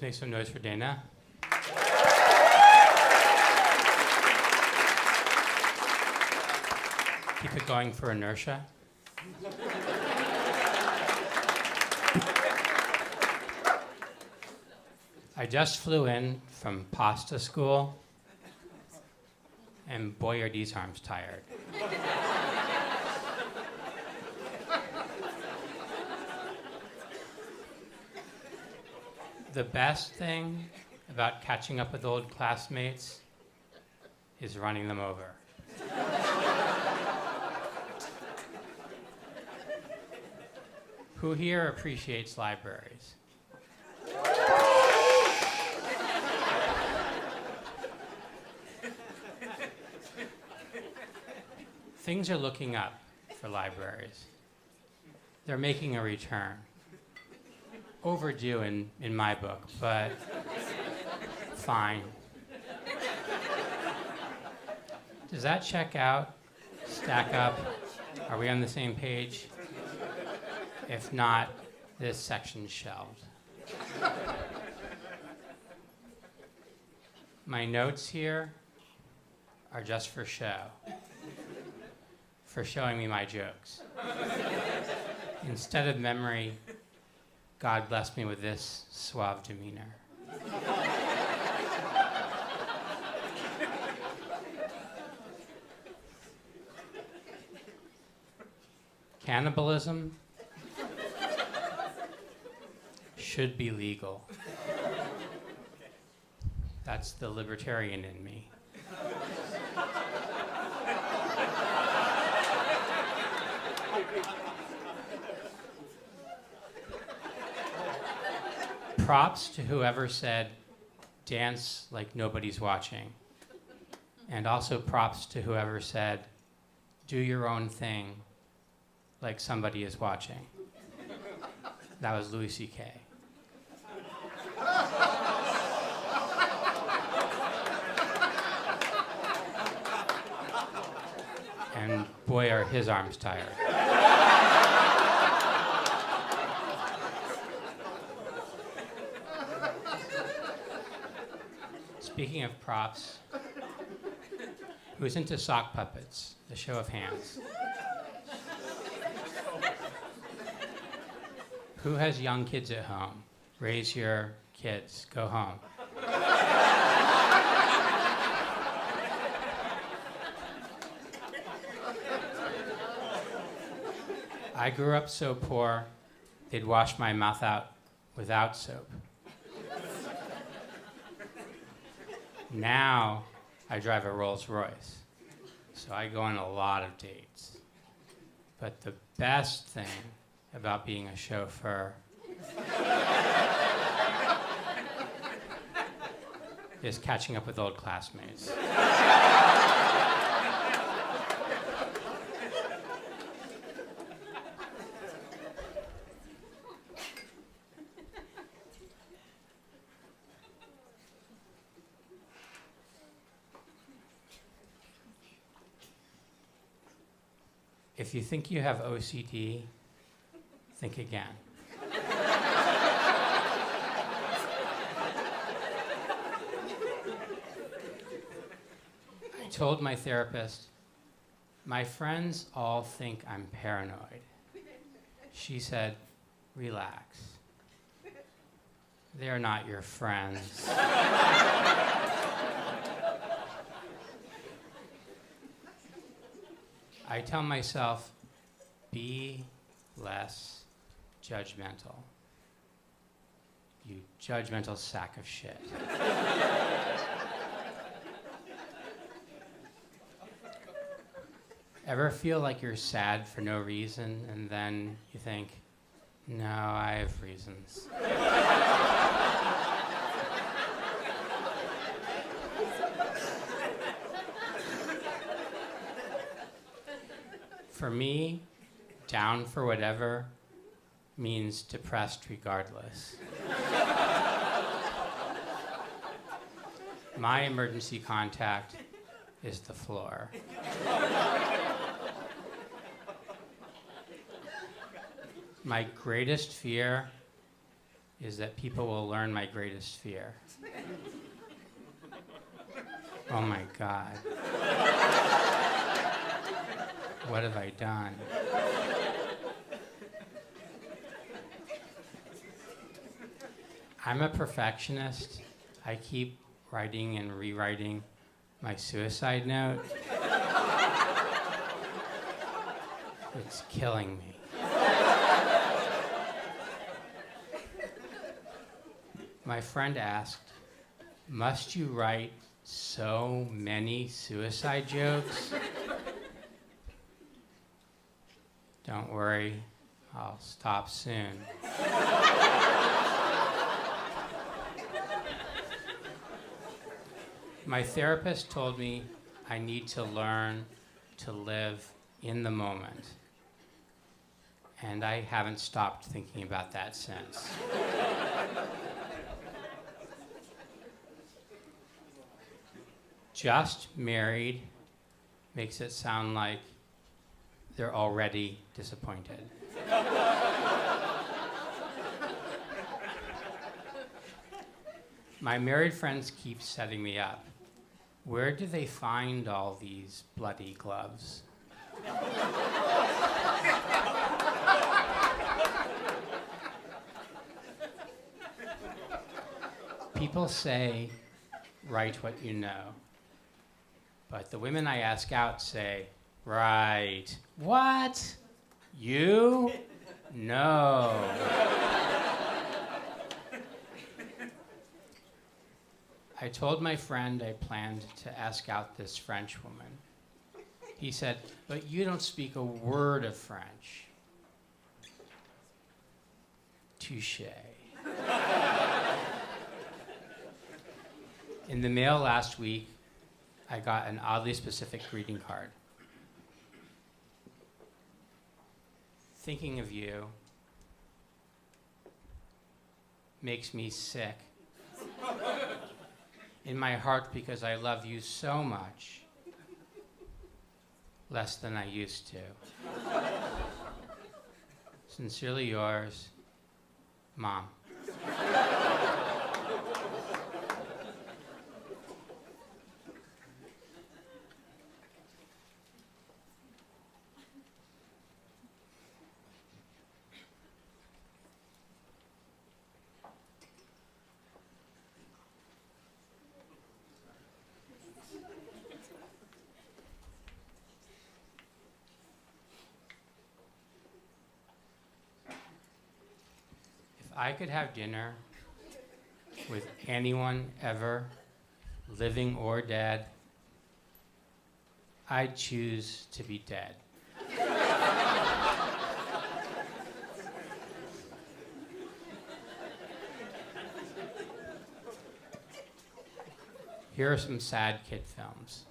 Make some noise for Dana. Keep it going for inertia. I just flew in from pasta school, and boy, are these arms tired. The best thing about catching up with old classmates is running them over. Who here appreciates libraries? Things are looking up for libraries. They're making a return. Overdue in my book, but fine. Does that check out? Stack up? Are we on the same page? If not, this section's shelved. My notes here are just for show, for showing me my jokes. Instead of memory, God blessed me with this suave demeanor. Cannibalism should be legal. That's the libertarian in me. Props to whoever said, dance like nobody's watching. And also props to whoever said, do your own thing like somebody is watching. That was Louis C.K. And boy, are his arms tired. Speaking of props, who's into sock puppets? A show of hands. Who has young kids at home? Raise your kids. Go home. I grew up so poor, they'd wash my mouth out without soap. Now, I drive a Rolls Royce, so I go on a lot of dates. But the best thing about being a chauffeur is catching up with old classmates. If you think you have OCD, think again. I told my therapist, my friends all think I'm paranoid. She said, relax. They're not your friends. I tell myself, be less judgmental. You judgmental sack of shit. Ever feel like you're sad for no reason, and then you think, no, I have reasons. For me, down for whatever means depressed regardless. My emergency contact is the floor. My greatest fear is that people will learn my greatest fear. Oh my God. What have I done? I'm a perfectionist. I keep writing and rewriting my suicide note. It's killing me. My friend asked, "Must you write so many suicide jokes?" Don't worry, I'll stop soon. My therapist told me I need to learn to live in the moment. And I haven't stopped thinking about that since. Just married makes it sound like they're already disappointed. My married friends keep setting me up. Where do they find all these bloody gloves? People say, write what you know. But the women I ask out say, right. What? You? No. I told my friend I planned to ask out this French woman. He said, but you don't speak a word of French. Touché. In the mail last week, I got an oddly specific greeting card. Thinking of you makes me sick in my heart because I love you so much, less than I used to. Sincerely yours, Mom. If I could have dinner with anyone ever, living or dead, I'd choose to be dead. Here are some sad kid films.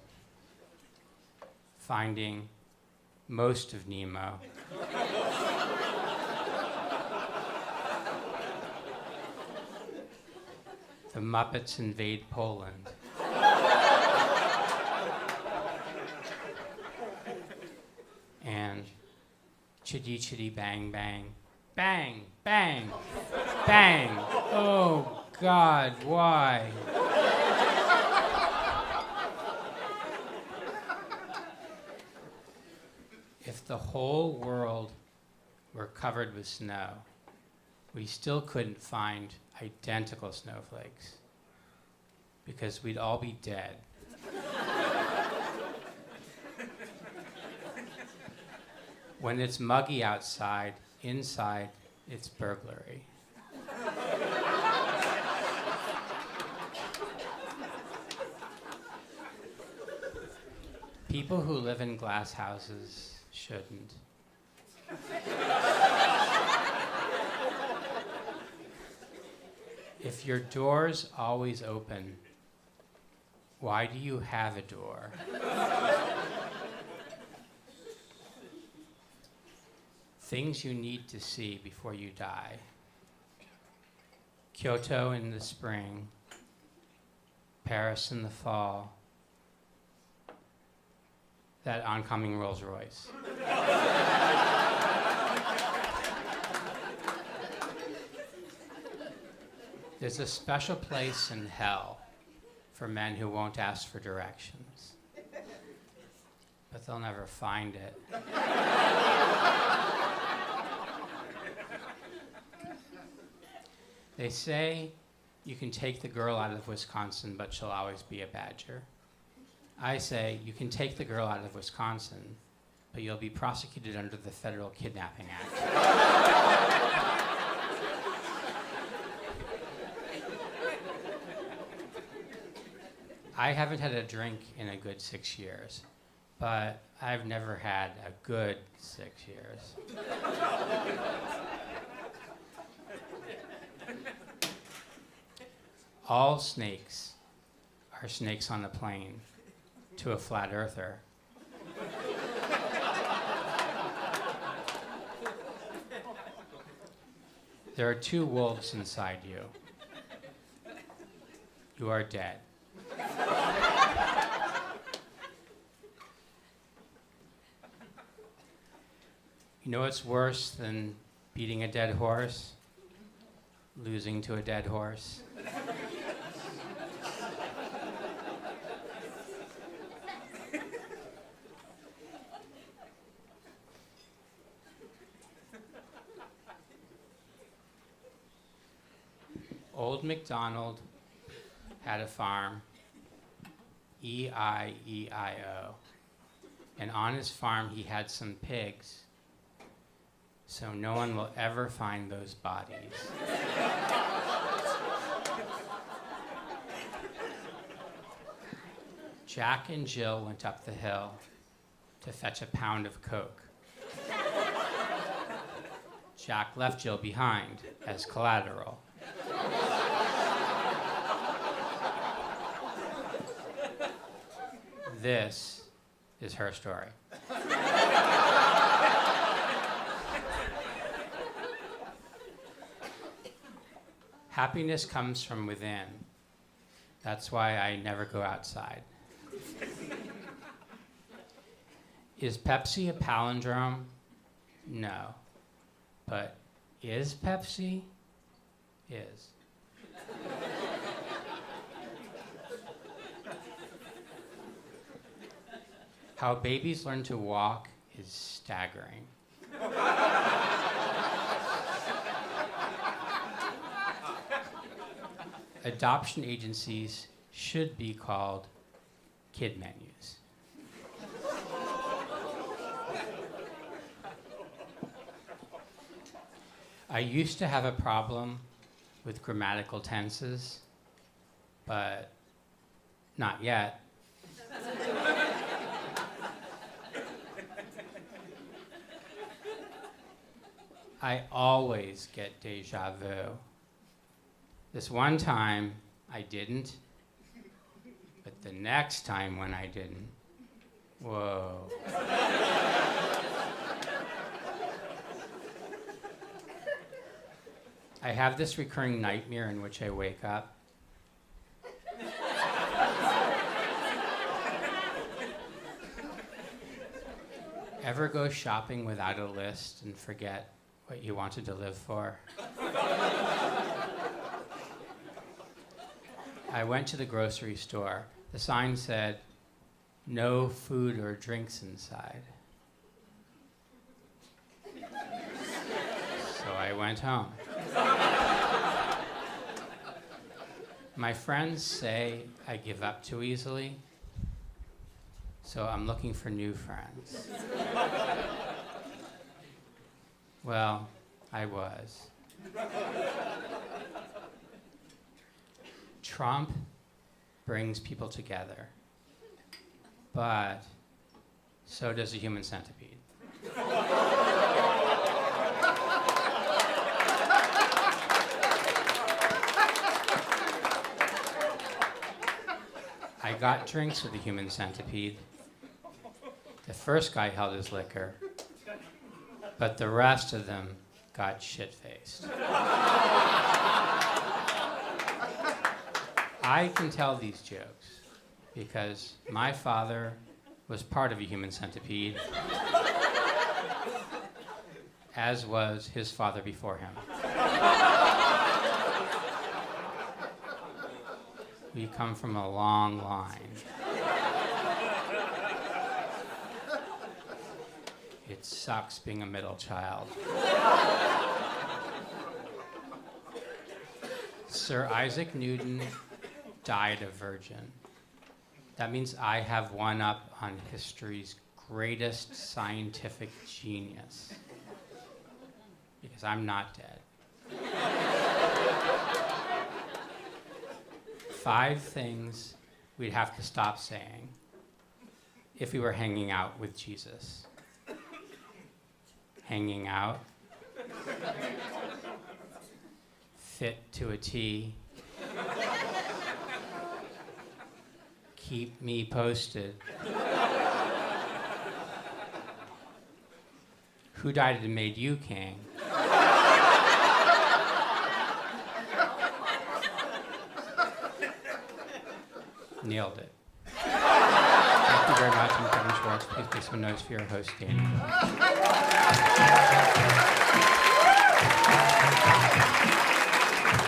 Finding Most of Nemo. The Muppets Invade Poland. And Chitty Chitty Bang Bang. Bang, bang, bang. Oh God, why? If the whole world were covered with snow, we still couldn't find identical snowflakes because we'd all be dead. When it's muggy outside, inside, it's burglary. People who live in glass houses shouldn't. If your door's always open, why do you have a door? Things you need to see before you die. Kyoto in the spring, Paris in the fall, that oncoming Rolls Royce. There's a special place in hell for men who won't ask for directions, but they'll never find it. They say you can take the girl out of Wisconsin, but she'll always be a badger. I say you can take the girl out of Wisconsin, but you'll be prosecuted under the Federal Kidnapping Act. I haven't had a drink in a good 6 years, but I've never had a good 6 years. All snakes are snakes on a plane to a flat earther. There are 2 wolves inside you. You are dead. You know what's worse than beating a dead horse? Losing to a dead horse. Old MacDonald had a farm, E-I-E-I-O. And on his farm he had some pigs, so no one will ever find those bodies. Jack and Jill went up the hill to fetch a pound of coke. Jack left Jill behind as collateral. This is her story. Happiness comes from within. That's why I never go outside. Is Pepsi a palindrome? No. But is Pepsi? Is. How babies learn to walk is staggering. Adoption agencies should be called kid menus. I used to have a problem with grammatical tenses, but not yet. I always get déjà vu. This one time, I didn't, but the next time when I didn't, whoa. I have this recurring nightmare in which I wake up. Ever go shopping without a list and forget what you wanted to live for? I went to the grocery store. The sign said, "No food or drinks inside." So I went home. My friends say I give up too easily, so I'm looking for new friends. Well, I was. Trump brings people together, but so does a human centipede. I got drinks with the human centipede. The first guy held his liquor, but the rest of them got shit-faced. I can tell these jokes because my father was part of a human centipede, as was his father before him. We come from a long line. It sucks being a middle child. Sir Isaac Newton died a virgin. That means I have one up on history's greatest scientific genius. Because I'm not dead. 5 things we'd have to stop saying if we were hanging out with Jesus. Hanging out. Fit to a T. Keep me posted. Who died and made you king? Nailed it. Thank you very much. I'm Kevin Schwartz. Please make some noise for your host, Danny.